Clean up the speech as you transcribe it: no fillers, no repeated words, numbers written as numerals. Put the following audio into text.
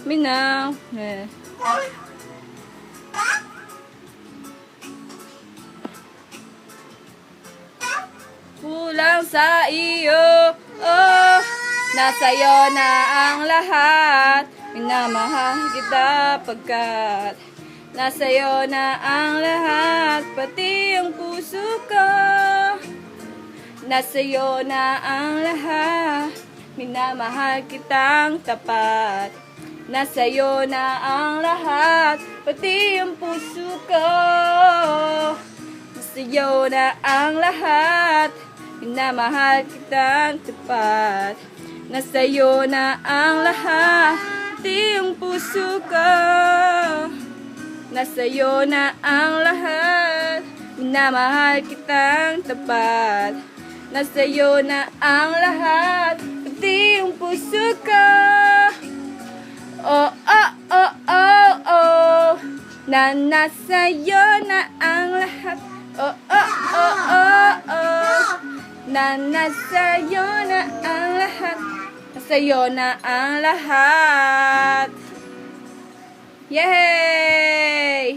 Minaw. Eh. Kulang sa iyo, oh, nasa'yo na ang lahat. Minamahal kita pagkat nasa'yo na ang lahat. Pati ang puso ko, nasa'yo na ang lahat. Minamahal kitang tapat. Nasa'yo na ang lahat. Pati ang puso ko, nasa'yo na ang lahat. Minamahal kitang tapat. Nasa'yo na ang lahat. Pati ang puso ko, nasa'yo na ang lahat. Minamahal kitang tapat. Nasa'yo na ang lahat. Pati ang puso ko. Oh, oh, oh, oh, oh. Na nasa'yo na ang lahat. Oh, oh, oh, oh, oh. Na nasa'yo na ang lahat. Nasa'yo na ang lahat. Yay!